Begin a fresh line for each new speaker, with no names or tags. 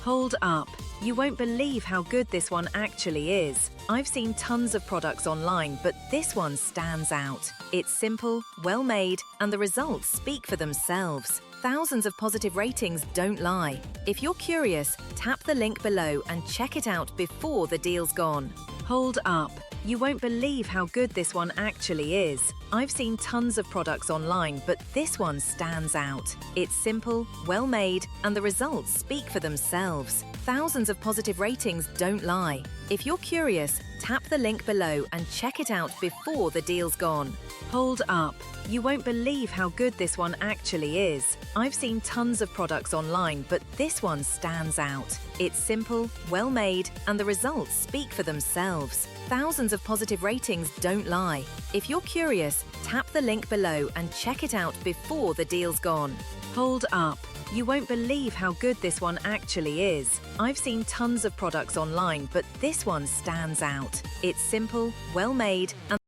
Hold up. You won't believe how good this one actually is. I've seen tons of products online, but this one stands out. It's simple, well made, and the results speak for themselves. Thousands of positive ratings don't lie. If you're curious, tap the link below and check it out before the deal's gone. Hold up. You won't believe how good this one actually is. I've seen tons of products online, but this one stands out. It's simple, well made, and the results speak for themselves. Thousands of positive ratings don't lie. If you're curious, tap the link below and check it out before the deal's gone. Hold up. You won't believe how good this one actually is. I've seen tons of products online, but this one stands out. It's simple, well made, and the results speak for themselves. Thousands of positive ratings don't lie. If you're curious, tap the link below and check it out before the deal's gone. Hold up. You won't believe how good this one actually is. I've seen tons of products online, but this one stands out. It's simple, well made, and